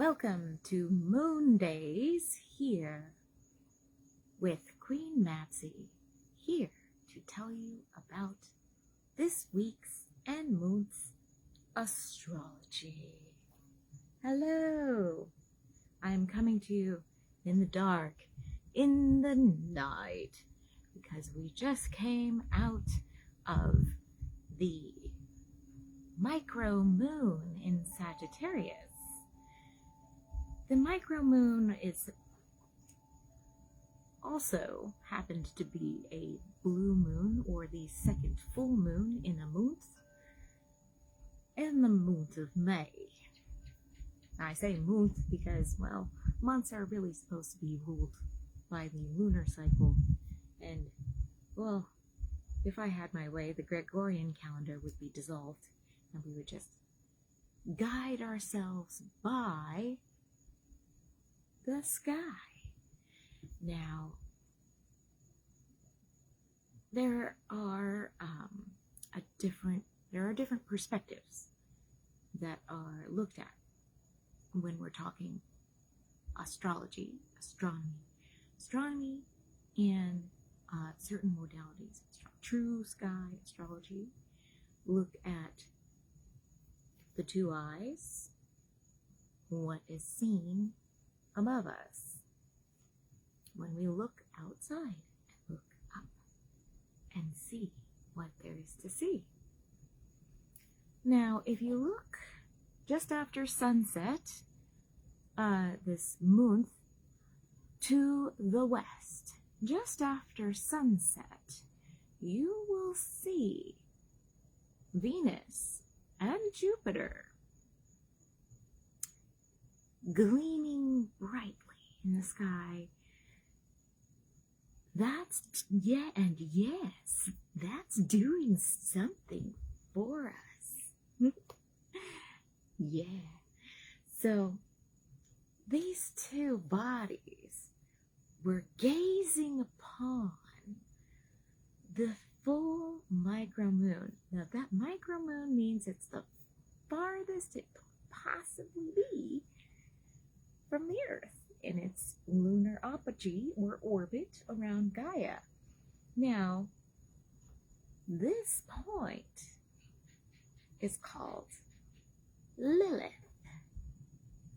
Welcome to MoonDaze here with Queen Mabsy, here to tell you about this week's and month's astrology. Hello! I am coming to you in the dark, in the night, because we just came out of the micro moon in Sagittarius. The micro moon is also happened to be a blue moon, or the second full moon in a month, in the month of May. I say month because, well, months are really supposed to be ruled by the lunar cycle, and, well, if I had my way, the Gregorian calendar would be dissolved, and we would just guide ourselves by the sky. Now, there are different perspectives that are looked at when we're talking astrology, astronomy, and certain modalities. True sky astrology look at the two eyes, what is seen above us. When we look outside and look up and see what there is to see. Now, if you look just after sunset, this month, to the west, just after sunset, you will see Venus and Jupiter gleaming brightly in the sky. That's doing something for us. Yeah. So these two bodies were gazing upon the full micro moon. Now that micro moon means it's the farthest it could possibly be from the Earth in its lunar apogee or orbit around Gaia. Now, this point is called Lilith.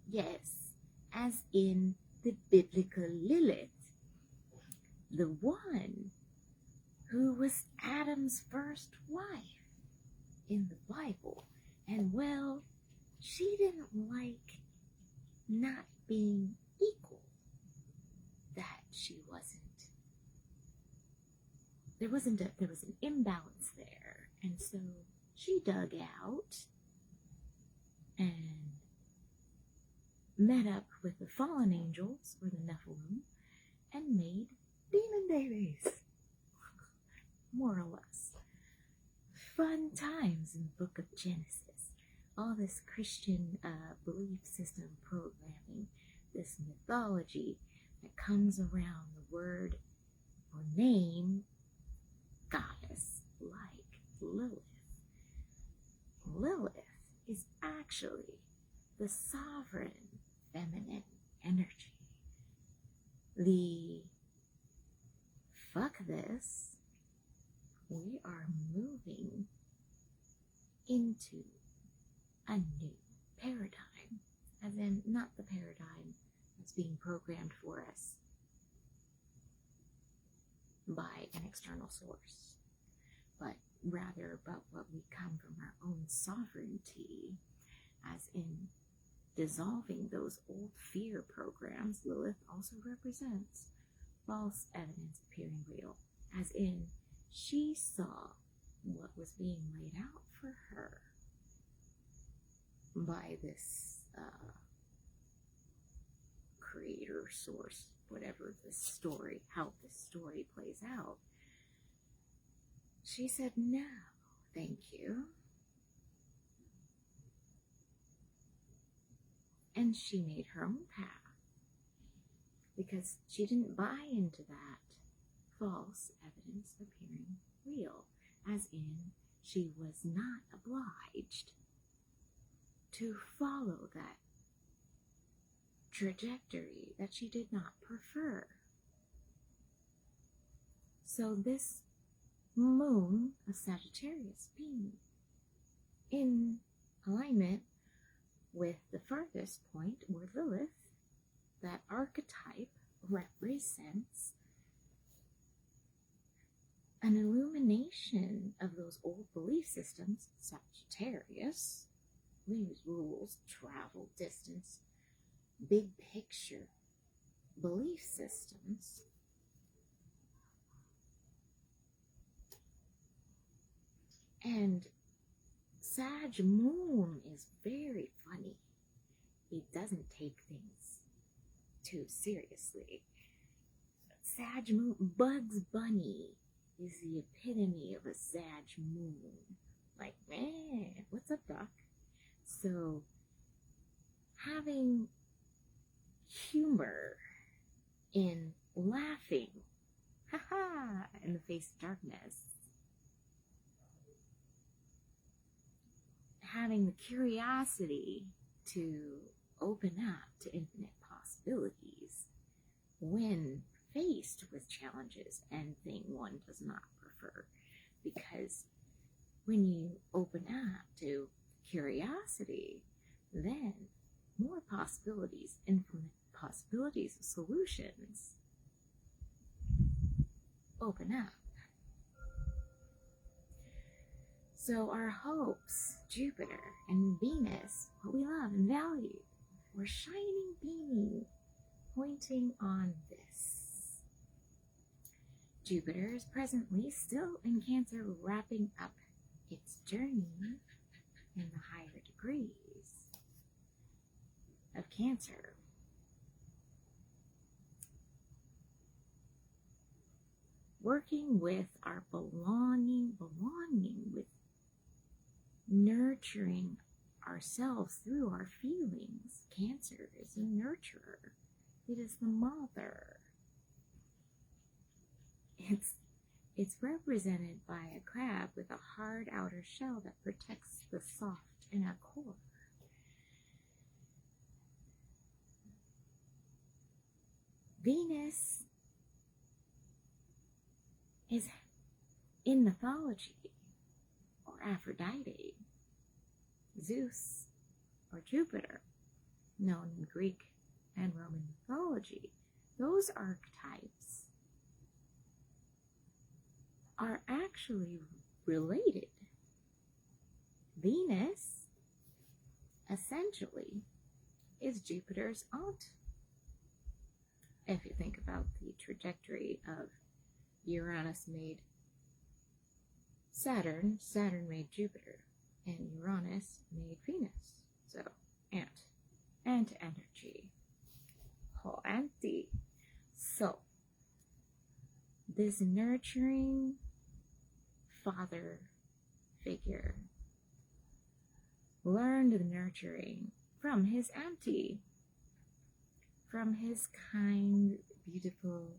Yes, as in the biblical Lilith, the one who was Adam's first wife in the Bible. And well, she didn't like not being equal, that she wasn't. There was an imbalance there, and so she dug out and met up with the fallen angels, or the Nephilim, and made demon babies. More or less. Fun times in the book of Genesis. All this Christian belief system programming, this mythology that comes around the word or name goddess like Lilith. Lilith is actually the sovereign feminine energy. The fuck this, we are moving into a new paradigm, as in not the paradigm that's being programmed for us by an external source, but rather about what we come from our own sovereignty, as in dissolving those old fear programs. Lilith also represents false evidence appearing real, as in she saw what was being laid out for her by this creator source, whatever this story, how this story plays out. She said, no, thank you. And she made her own path, because she didn't buy into that false evidence appearing real, as in she was not obliged to follow that trajectory that she did not prefer. So this moon of Sagittarius being in alignment with the farthest point, where Lilith, that archetype, represents an illumination of those old belief systems. Sagittarius, leaves rules, travel, distance, big picture belief systems. And Sag Moon is very funny. It doesn't take things too seriously. Sag Moon, Bugs Bunny is the epitome of a Sag Moon. Like, man, what's up, Doc? So, having humor in laughing, haha, in the face of darkness. Having the curiosity to open up to infinite possibilities when faced with challenges and thing one does not prefer. Because when you open up to curiosity, then more possibilities, infinite possibilities, solutions open up. So our hopes, Jupiter and Venus, what we love and value, were shining, beaming, pointing on this. Jupiter is presently still in Cancer, wrapping up its journey in the higher degrees of Cancer. Working with our belonging with nurturing ourselves through our feelings. Cancer is a nurturer. It is the mother. It's represented by a crab with a hard outer shell that protects the soft inner core. Venus is in mythology, or Aphrodite, Zeus, or Jupiter, known in Greek and Roman mythology. Those archetypes are actually related. Venus, essentially, is Jupiter's aunt. If you think about the trajectory of Uranus made Saturn, Saturn made Jupiter, and Uranus made Venus. So, aunt energy, whole auntie. So, this nurturing father figure learned the nurturing from his auntie, from his kind, beautiful,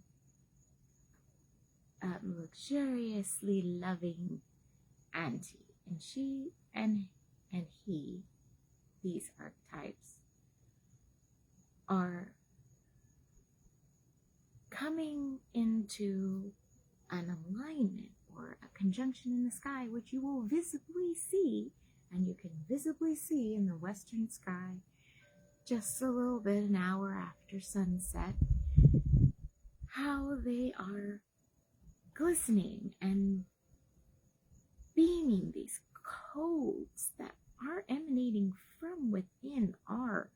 luxuriously loving auntie. And she and he, these archetypes, are coming into an alignment or a conjunction in the sky, which you will visibly see, and you can visibly see in the western sky just a little bit, an hour after sunset, how they are glistening and beaming these codes that are emanating from within our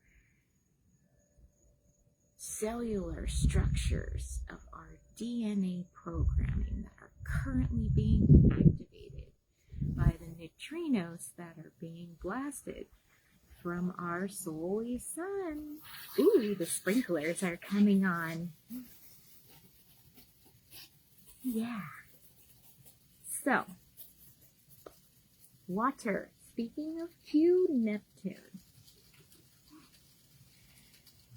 cellular structures of our DNA programming that are currently being activated by the neutrinos that are being blasted from our solar sun. Ooh, the sprinklers are coming on. Yeah. So, water. Speaking of Q, Neptune.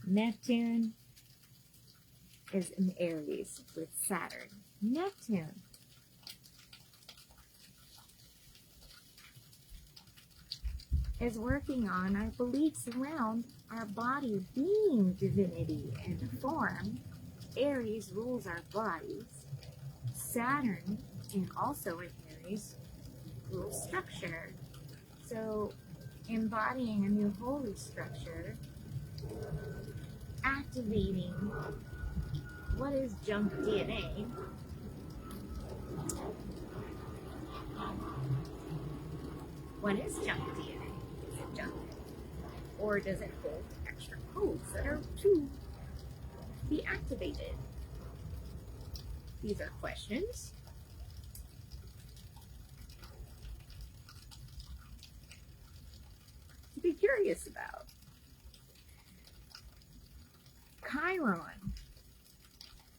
Neptune is in Aries with Saturn. Neptune is working on our beliefs around our body being divinity and form. Aries rules our bodies. Saturn, and also in Aries, rules structure. So, embodying a new holy structure, activating what is junk DNA. What is junk DNA? Is it junk? Or does it hold extra codes that are to be activated? These are questions. To be curious about. Chiron,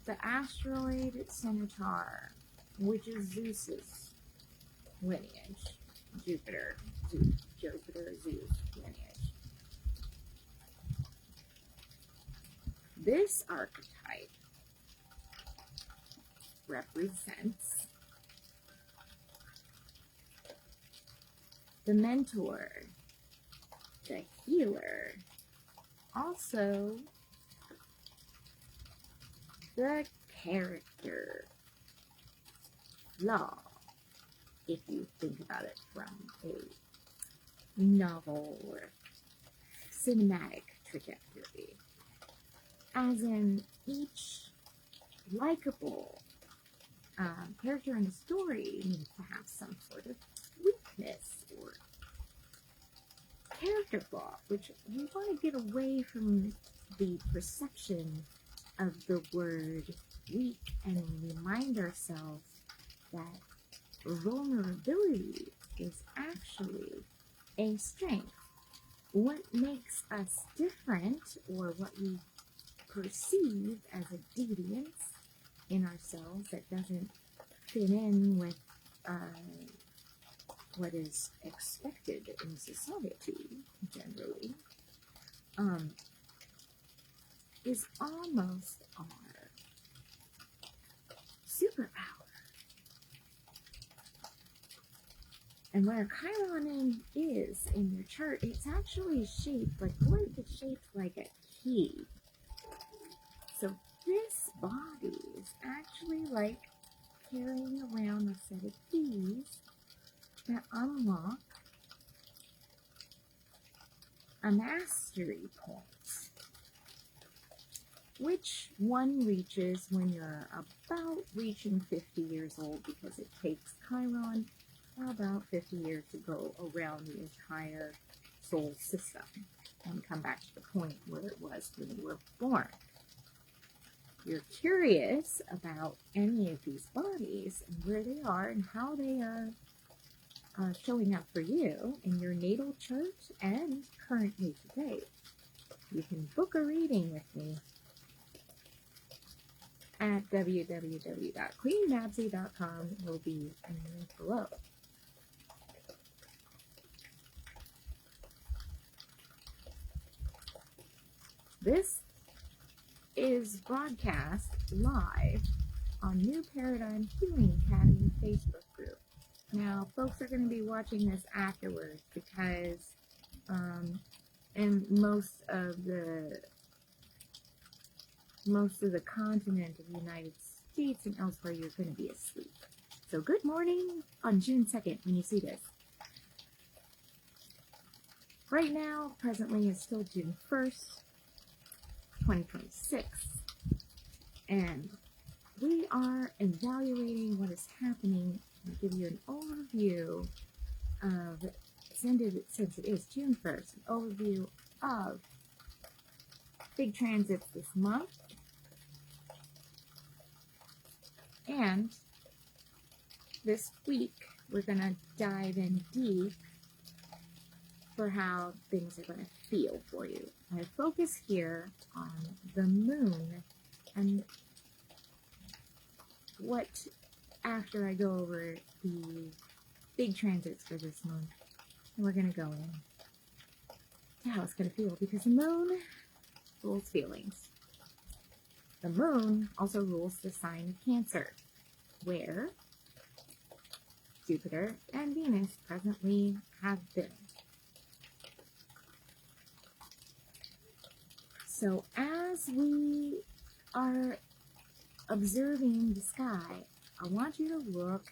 the asteroid centaur, which is Zeus's lineage. Jupiter, Zeus lineage. This archetype represents the mentor, the healer, also the character flaw, if you think about it from a novel or cinematic trajectory. As in, each likable character in the story needs to have some sort of weakness or character flaw, which we want to get away from the perception of the word weak and remind ourselves that vulnerability is actually a strength. What makes us different, or what we perceive as a deviance in ourselves that doesn't fit in with what is expected in society generally, is almost our superpower. And where Chiron is in your chart, it's actually shaped like, what if it's shaped like a key? So this body is actually like carrying around a set of keys that unlock a mastery point, which one reaches when you're about reaching 50 years old, because it takes Chiron about 50 years to go around the entire soul system and come back to the point where it was when you were born. If you're curious about any of these bodies and where they are and how they are showing up for you in your natal chart and currently today, you can book a reading with me at www.queenmabsy.com. It will be in the link below. This is broadcast live on New Paradigm Healing Academy Facebook group. Now, folks are going to be watching this afterwards because in most of the continent of the United States and elsewhere, you're going to be asleep. So good morning on June 2nd when you see this. Right now, presently, it's still June 1st, 2026, and we are evaluating what is happening. I'll give you an overview of, since it is June 1st, an overview of big transits this month, and this week we're going to dive in deep for how things are going to feel for you. I focus here on the moon and what, after I go over the big transits for this month, we're going to go in to how it's going to feel, because the moon rules feelings. The moon also rules the sign of Cancer, where Jupiter and Venus presently have been. So as we are observing the sky, I want you to look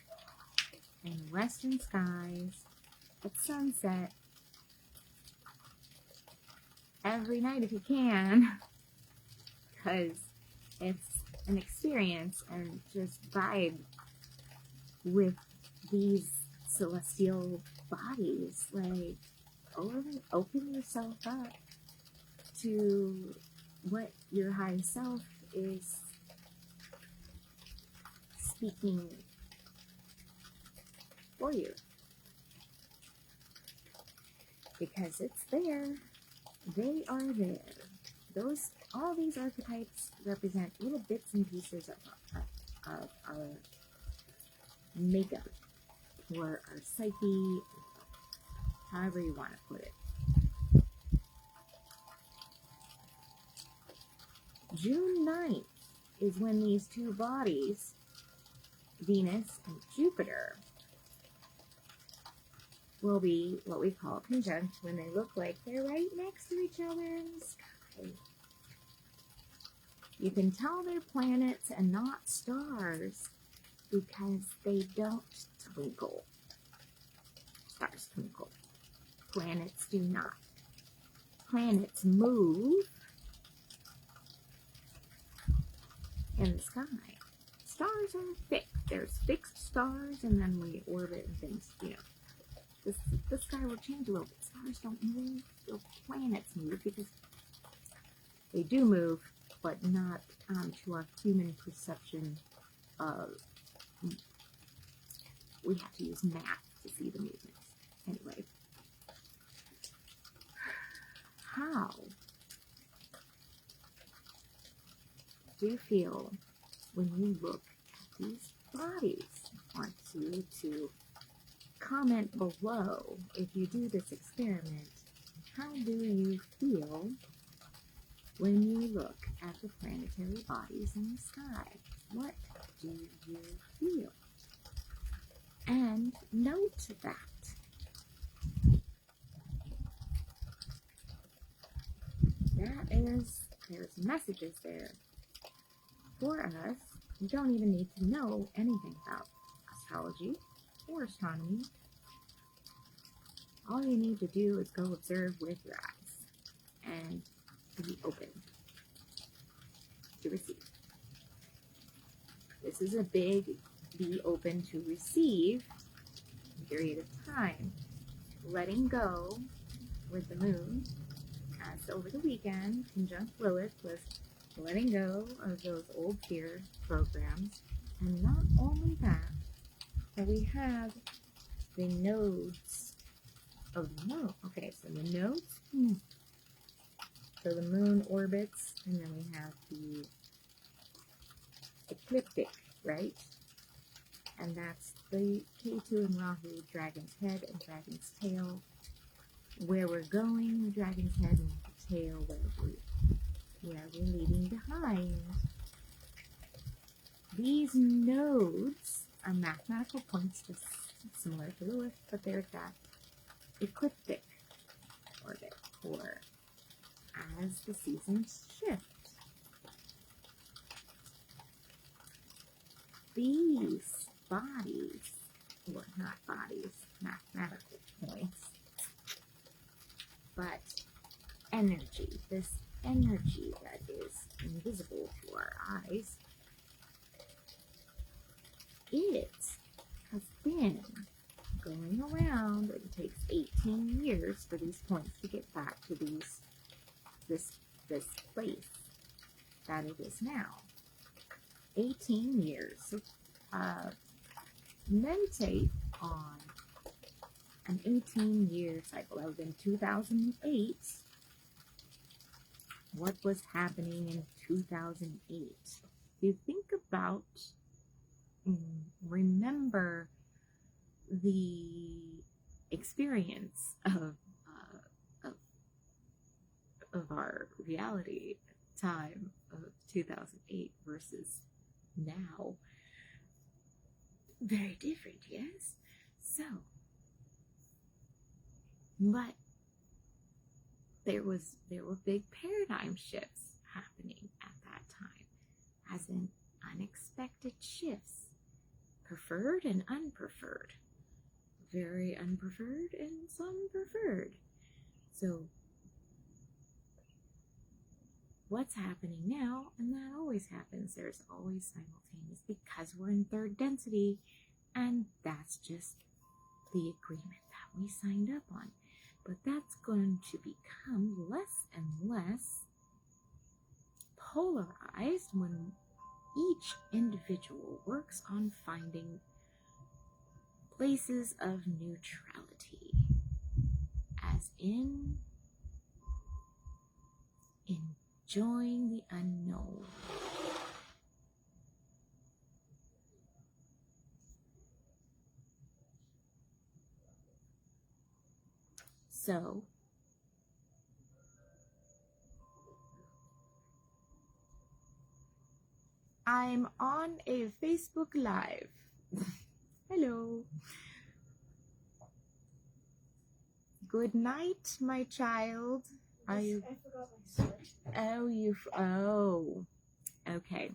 in western skies at sunset every night if you can, because it's an experience, and just vibe with these celestial bodies. Like, open yourself up to what your higher self is speaking for you, because it's there. They are there. All these archetypes represent little bits and pieces of our makeup, or our psyche, however you want to put it. June 9th is when these two bodies, Venus and Jupiter, will be what we call conjunct, when they look like they're right next to each other in the sky. You can tell they're planets and not stars because they don't twinkle. Stars twinkle. Planets do not. Planets move in the sky. Stars are fixed. There's fixed stars, and then we orbit and things, The sky will change a little bit. Stars don't move. The planets move because they do move, but not to our human perception of. We have to use math to see the movements. Anyway, how do you feel when you look at these bodies? I want you to comment below if you do this experiment. How do you feel when you look at the planetary bodies in the sky? What do you feel? And note that. There's messages there for us. You don't even need to know anything about astrology or astronomy. All you need to do is go observe with your eyes and be open to receive. This is a big be open to receive period of time. Letting go with the moon, as over the weekend, conjunct Lilith, was letting go of those old fear programs. And not only that, but we have the nodes of the moon. Okay, so the nodes, so the moon orbits, and then we have the ecliptic, right? And that's the K2 and Rahu, Dragon's Head and Dragon's Tail. Where we're going, the Dragon's Head, and the tail, where we're leaving behind. These nodes are mathematical points, just similar to Lilith, but they're that ecliptic orbit, or as the seasons shift. These bodies, or not bodies, mathematical points, but energy, this energy that is invisible to our eyes, it has been going around. It takes 18 years for these points to get back to this place that it is now. 18 years. So, meditate on an 18-year cycle. That was in 2008. What was happening in 2008? You think about, remember the experience of our reality time of 2008 versus now. Very different, yes? So, but there were big paradigm shifts happening at that time, as in unexpected shifts, preferred and unpreferred, very unpreferred and some preferred. So what's happening now, and that always happens, there's always simultaneous, because we're in third density, and that's just the agreement that we signed up on. But that's going to become less and less polarized when each individual works on finding places of neutrality, as in enjoying the unknown. So, I'm on a Facebook Live. Hello. Good night, my child. Are you? I forgot my switch. Oh, okay.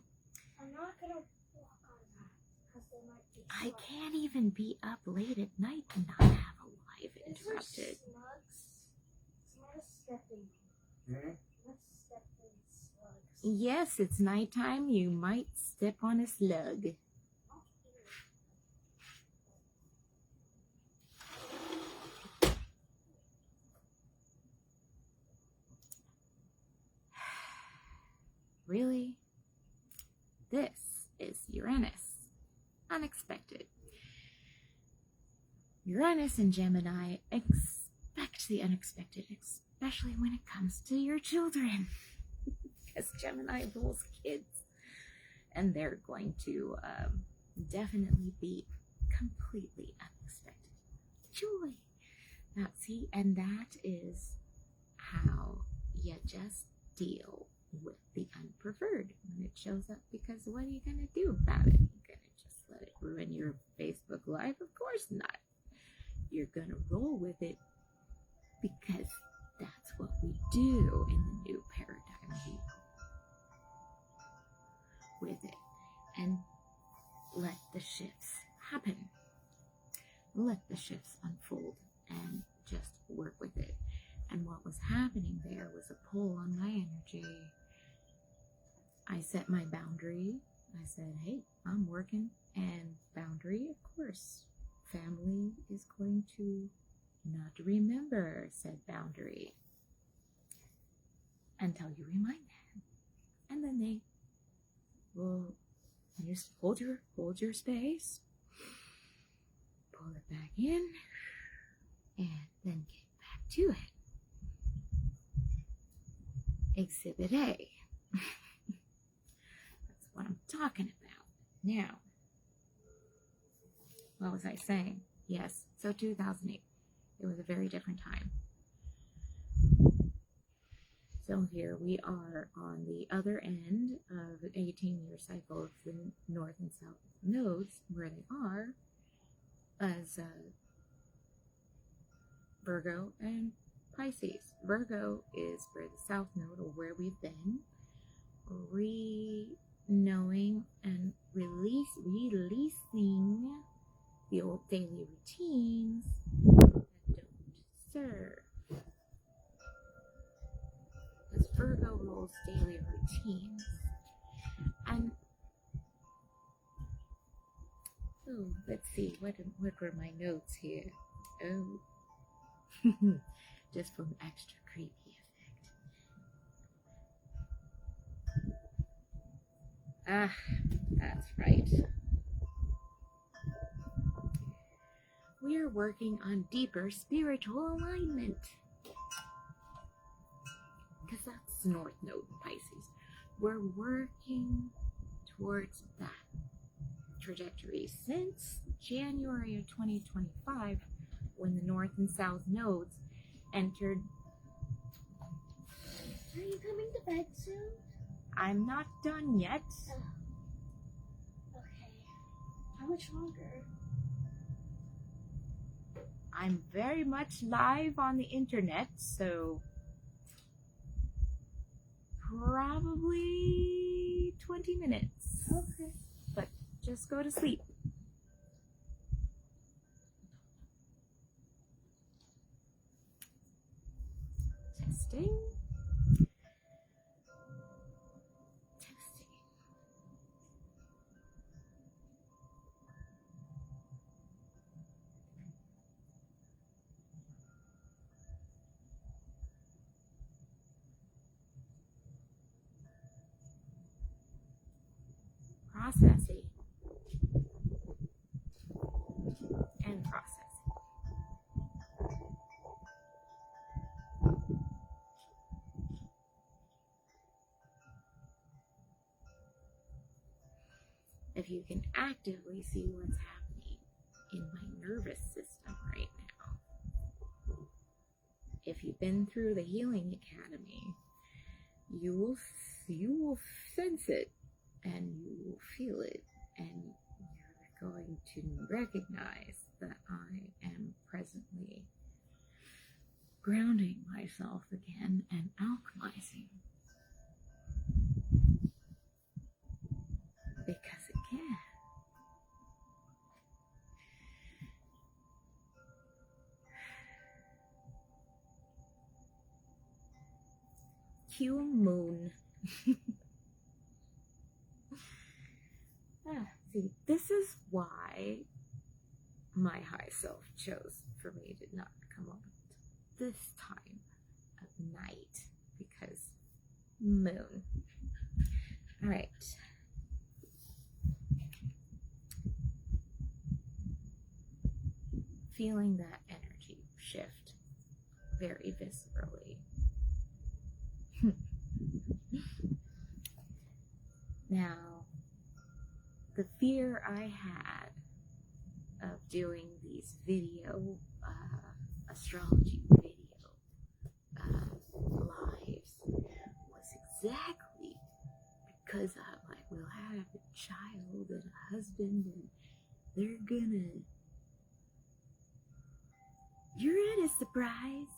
I'm not gonna walk on that because they might be. I can't even be up late at night and not have a live interrupted. Slugs stepping. Let's step in slugs. Yes, it's nighttime. You might step on a slug. Really? This is Uranus. Unexpected. Uranus and Gemini expect the unexpected, especially when it comes to your children. Because Gemini rules kids. And they're going to definitely be completely unexpected. Joy. Now, see, and that is how you just deal with the unpreferred when it shows up, because what are you going to do about it? You're going to just let it ruin your Facebook Live? Of course not. You're going to roll with it, because that's what we do in the new paradigm. We with it and let the shifts happen. Let the shifts unfold and just work with it. And what was happening there was a pull on my energy. I set my boundary. I said, hey, I'm working. And boundary, of course, family is going to not remember said boundary until you remind them. And then they will just hold your space, pull it back in, and then get back to it. Exhibit A. That's what I'm talking about. Now, what was I saying? Yes, so 2008. It was a very different time. So here we are on the other end of an 18-year cycle of the North and South nodes, where they are as Virgo and Pisces. Virgo is where the South Node, or where we've been, re-knowing and releasing the old daily routines that don't serve. Because Virgo rules daily routines. And oh, let's see, what were my notes here? Oh, just for an extra creepy effect. Ah, that's right. We are working on deeper spiritual alignment. Because that's North Node in Pisces. We're working towards that trajectory since January of 2025, when the North and South nodes entered. Are you coming to bed soon? I'm not done yet. Oh. Okay. How much longer? I'm very much live on the internet, so probably 20 minutes. Okay. But just go to sleep. Testing. Testing. Processing. And processing. If you can actively see what's happening in my nervous system right now, if you've been through the Healing Academy, you will sense it and you will feel it, and you're going to recognize that I am presently grounding myself again and alchemizing. Because it can. Cue moon. See, this is why my high self chose for me to not come on this time of night, because moon. All right. Feeling that energy shift very viscerally. Now, the fear I had of doing these video, astrology video lives was exactly because I'm like, we'll have a child and a husband and they're gonna, you're at a surprise.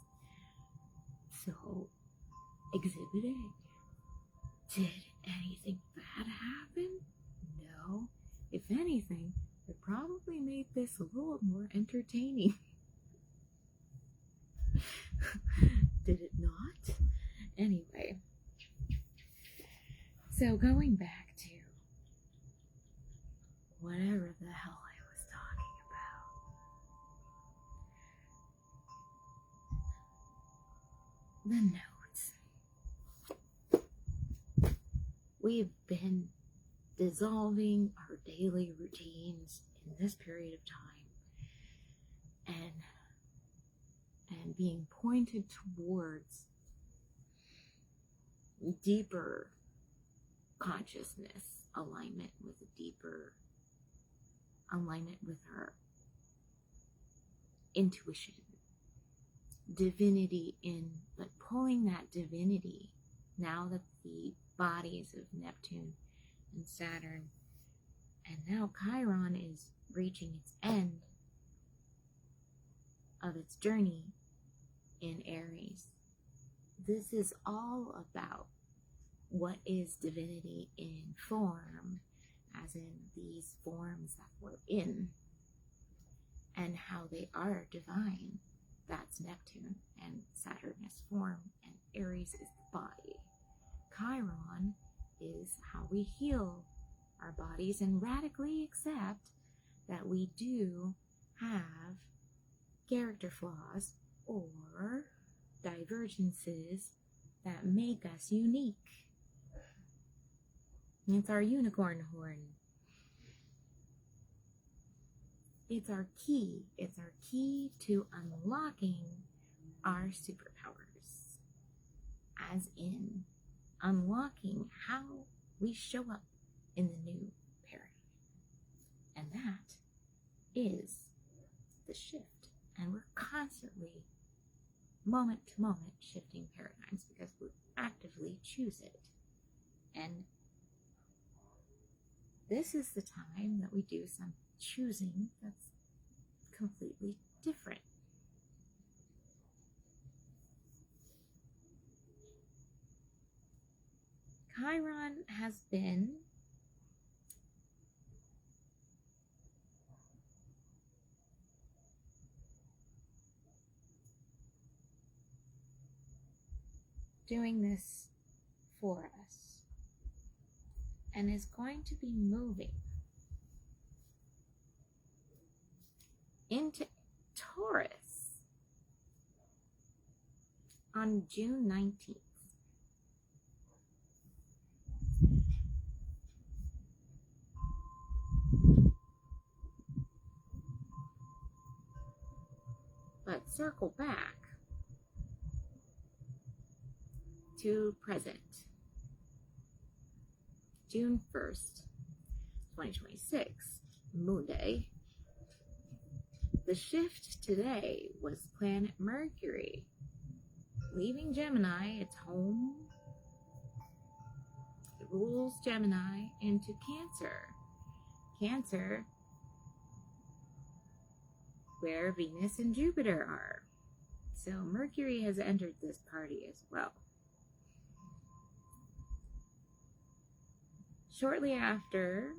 So, Exhibit A. Did anything bad happen? No. If anything, it probably made this a little more entertaining. Did it not? Anyway. So going back to whatever the hell I was talking about. The notes. We've been dissolving our daily routines in this period of time and being pointed towards deeper consciousness, alignment with a deeper alignment with our intuition, divinity but pulling that divinity now that the bodies of Neptune and Saturn and now Chiron is reaching its end of its journey in Aries. This is all about what is divinity in form, as in these forms that we're in, and how they are divine. That's Neptune, and Saturn is form, and Aries is the body. Chiron is how we heal our bodies and radically accept that we do have character flaws or divergences that make us unique. It's our unicorn horn. It's our key. It's our key to unlocking our superpowers. As in, unlocking how we show up in the new paradigm. And that is the shift. And we're constantly, moment to moment, shifting paradigms because we actively choose it. And this is the time that we do some choosing that's completely different. Chiron has been doing this for us and is going to be moving into Taurus on June 19th. But circle back to present, June 1st, 2026, MoonDaze. The shift today was planet Mercury leaving Gemini, its home. It rules Gemini into Cancer. Cancer, where Venus and Jupiter are. So Mercury has entered this party as well. Shortly after,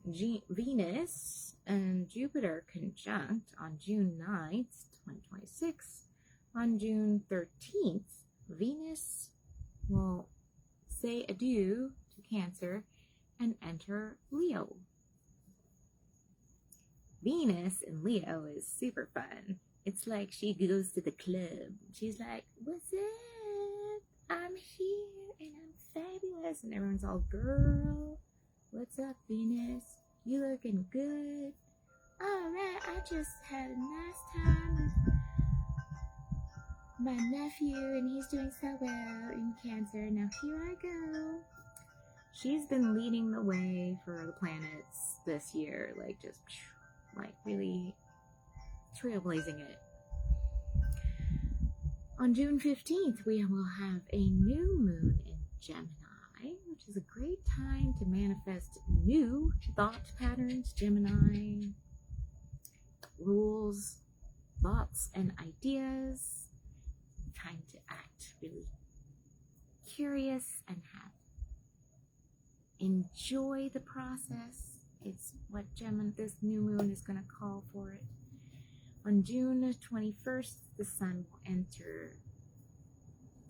Venus and Jupiter conjunct on June 9th, 2026. On June 13th, Venus will say adieu to Cancer and enter Leo. Venus in Leo is super fun. It's like she goes to the club. She's like, what's up? I'm here and I'm fabulous. And everyone's all, girl, what's up, Venus? You looking good? All right, I just had a nice time with my nephew and he's doing so well in Cancer. Now here I go. She's been leading the way for the planets this year, like just like really trailblazing it. On June 15th, we will have a new moon in Gemini, which is a great time to manifest new thought patterns. Gemini rules thoughts and ideas. Time to act really curious and enjoy the process. It's what this new moon is going to call for it. On June 21st, the sun will enter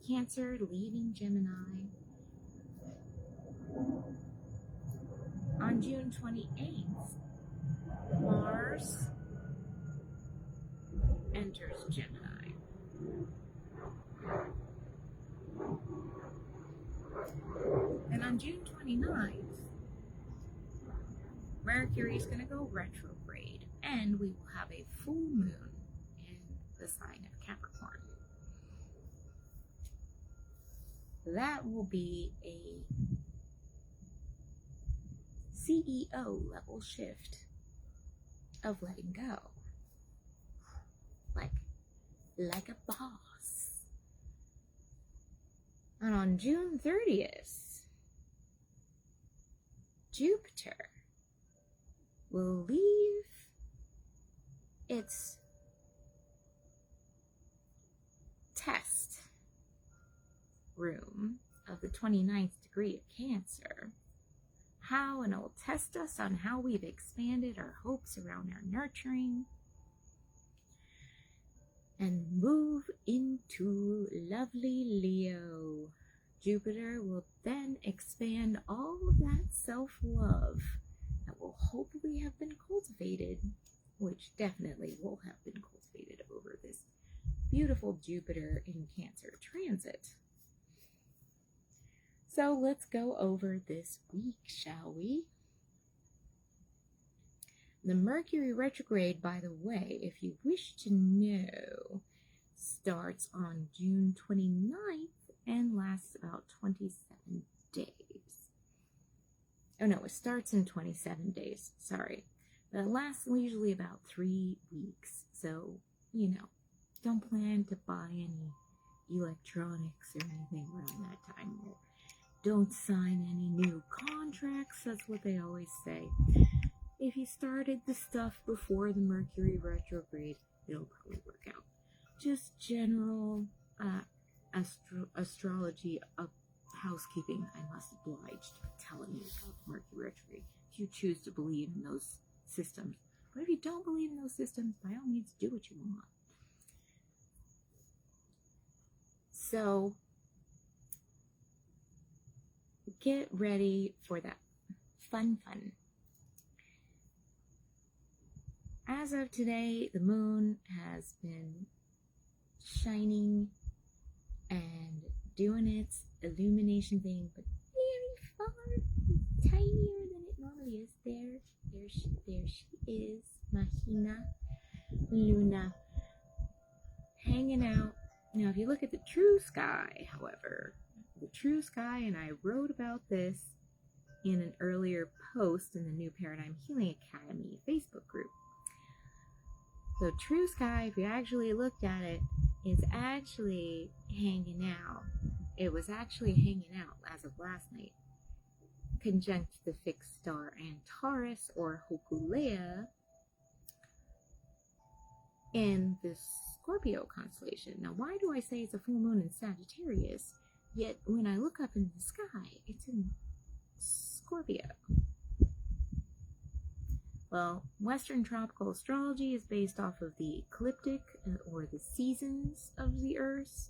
Cancer, leaving Gemini. On June 28th, Mars enters Gemini. And on June 29th, Mercury is going to go retrograde, and we will have a full moon in the sign of Capricorn. That will be a CEO level shift of letting go. Like a boss. And on June 30th, Jupiter will leave its test room of the 29th degree of Cancer. And it will test us on how we've expanded our hopes around our nurturing and move into lovely Leo. Jupiter will then expand all of that self-love that will hopefully have been cultivated, which definitely will have been cultivated over this beautiful Jupiter in Cancer transit. So let's go over this week, shall we? The Mercury retrograde, by the way, if you wish to know, starts on June 29th and lasts about 27 days. Oh no, it starts in 27 days, sorry. But it lasts usually about 3 weeks. So, don't plan to buy any electronics or anything around that time. Don't sign any new contracts, that's what they always say. If you started the stuff before the Mercury retrograde, it'll probably work out. Just general astrology housekeeping, I must oblige to be telling you about Mercury retrograde if you choose to believe in those systems. But if you don't believe in those systems, by all means, do what you want. So, get ready for that fun. As of today, the moon has been shining and doing its illumination thing, but very far, tinier than it normally is. There she is, Mahina Luna, hanging out. Now, if you look at the true sky, however, the true sky, and I wrote about this in an earlier post in the New Paradigm Healing Academy Facebook group. So true sky, if you actually looked at it, is actually hanging out. It was actually hanging out as of last night, conjunct the fixed star Antares or Hokulea in the Scorpio constellation. Now, why do I say it's a full moon in Sagittarius, yet when I look up in the sky, it's in Scorpio? Well, Western tropical astrology is based off of the ecliptic or the seasons of the Earth,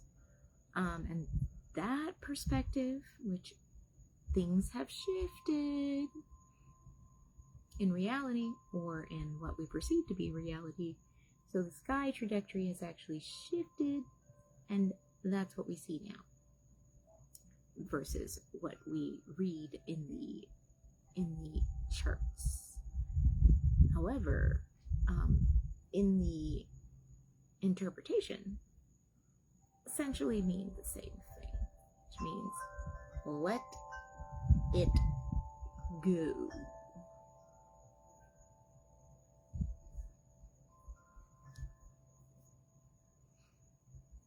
and that perspective, which things have shifted in reality or in what we perceive to be reality. So the sky trajectory has actually shifted, and that's what we see now versus what we read in the charts. However, in the interpretation, essentially means the same thing, which means let it go.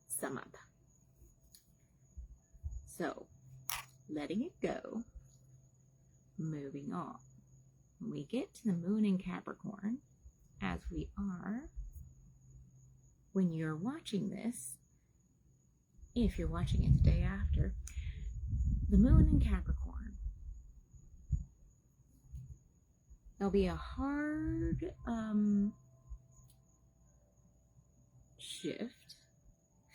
Sum up. So, letting it go, moving on. When we get to the moon in Capricorn, as we are, when you're watching this, if you're watching it the day after, the moon in Capricorn, there'll be a hard shift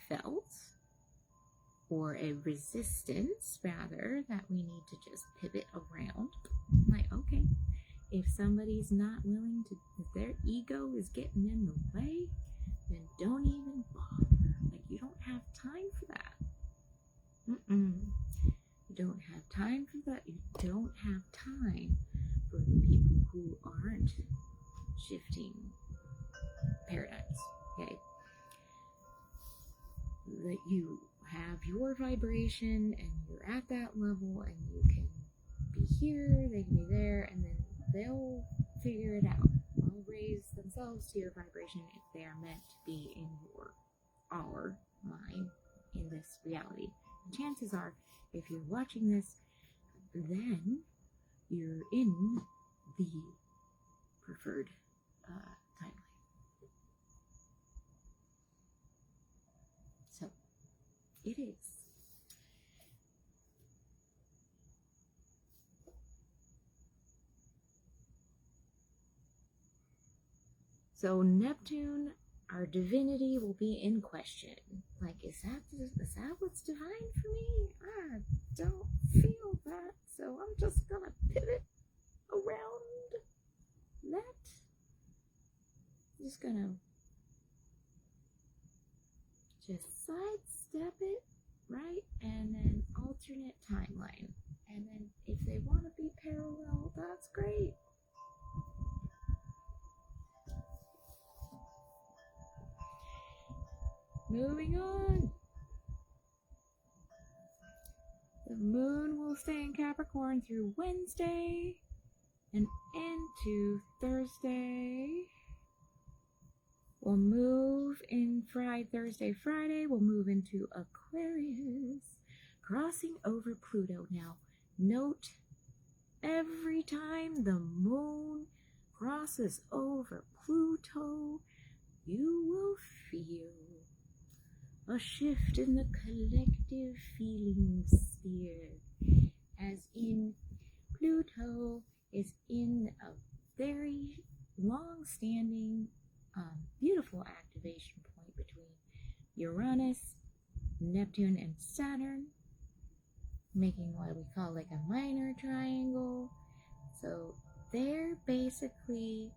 felt, or a resistance rather, that we need to just pivot around. Like, okay, if somebody's not willing to, if their ego is getting in the way, then don't even bother. Like, you don't have time for that. You don't have time for that. You don't have time for the people who aren't shifting paradigms, okay? That you have your vibration and you're at that level and you can be here, they can be there, and then they'll figure it out. They'll raise themselves to your vibration if they are meant to be in our mind, in this reality. And chances are, if you're watching this, then you're in the preferred timeline. So, it is. So Neptune, our divinity, will be in question. Like, is that what's divine for me? I don't feel that, so I'm just gonna pivot around that. I'm just gonna sidestep it, right? And then alternate timeline. And then if they want to be parallel, that's great. Moving on. The moon will stay in Capricorn through Wednesday and into Thursday. We'll move in Thursday, Friday. We'll move into Aquarius, crossing over Pluto. Now, note, every time the moon crosses over Pluto, you will feel a shift in the collective feeling sphere. making what we call like a minor triangle. So they're basically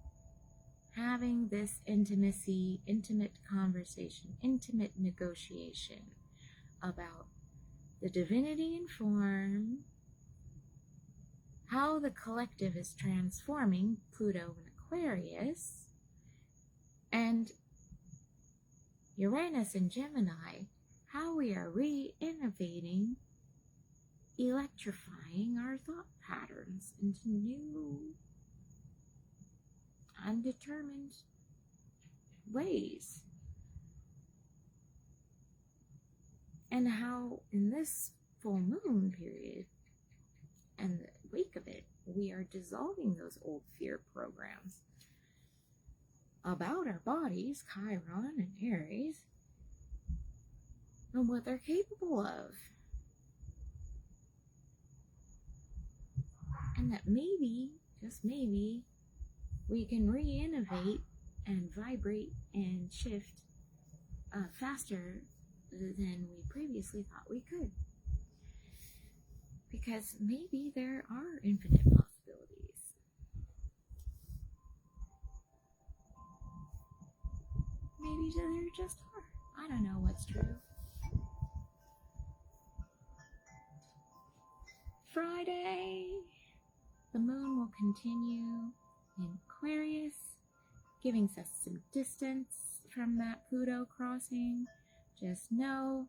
having this intimacy, intimate conversation, intimate negotiation about the divinity in form, how the collective is transforming Pluto and Aquarius, and Uranus and Gemini, how we are re-innovating, electrifying our thought patterns into new, undetermined ways. And how in this full moon period and the wake of it, we are dissolving those old fear programs about our bodies, Chiron and Aries, and what they're capable of. And that maybe, just maybe, we can re-innovate and vibrate and shift faster than we previously thought we could. Because maybe there are infinite possibilities. Maybe there just are. I don't know what's true. Friday, the moon will continue in Aquarius, giving us some distance from that Pluto crossing. Just know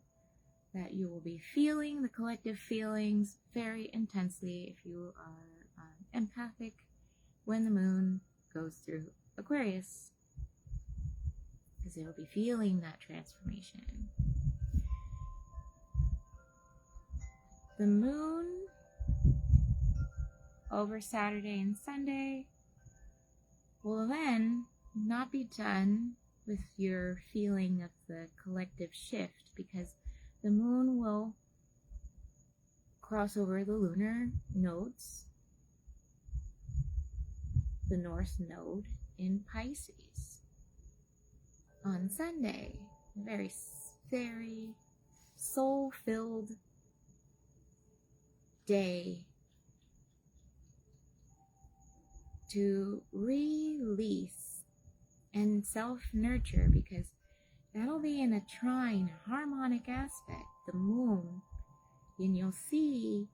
that you will be feeling the collective feelings very intensely if you are empathic when the moon goes through Aquarius, because you'll be feeling that transformation. The moon over Saturday and Sunday will then not be done with your feeling of the collective shift, because the moon will cross over the lunar nodes, the North Node in Pisces on Sunday. A very, very soul-filled day to release and self-nurture, because that'll be in a trine, harmonic aspect, the moon, and you'll see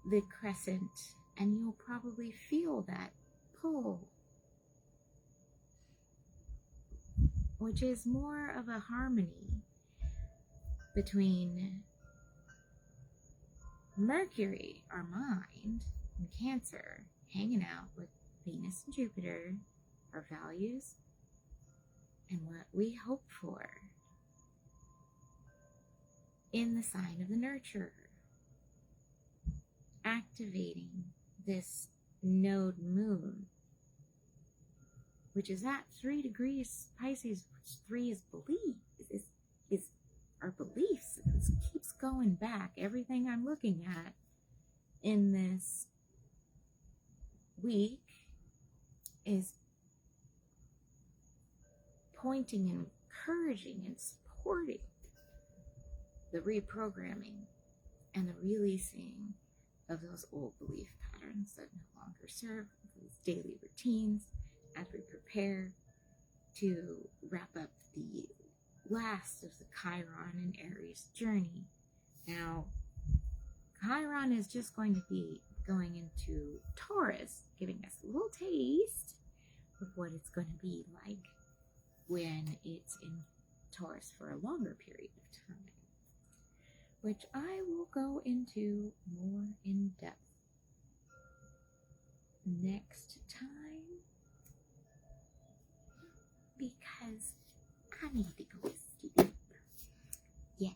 the crescent, and you'll probably feel that pull, which is more of a harmony between Mercury, our mind, and Cancer, hanging out with Venus and Jupiter, our values, and what we hope for in the sign of the nurturer, activating this node moon, which is at 3 degrees Pisces, which 3 is belief, is our beliefs. It keeps going back. Everything I'm looking at in this week is pointing and encouraging and supporting the reprogramming and the releasing of those old belief patterns that no longer serve, those daily routines, as we prepare to wrap up the last of the Chiron and Aries journey. Now, Chiron is just going to be going into Taurus, giving us a little taste of what it's going to be like when it's in Taurus for a longer period of time, which I will go into more in depth next time, because I need to go to sleep. Yes,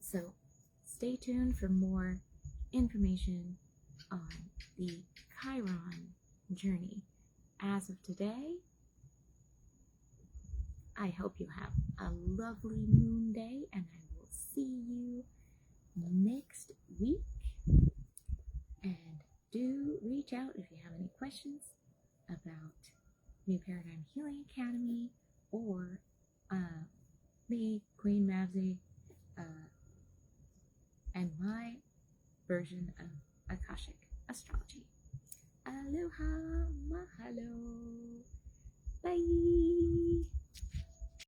so stay tuned for more information on the Chiron journey. As of today, I hope you have a lovely moon day, and I will see you next week. And do reach out if you have any questions about New Paradigm Healing Academy or me, Queen Mabsy, and my version of Akashic Astrology. Aloha, mahalo, bye.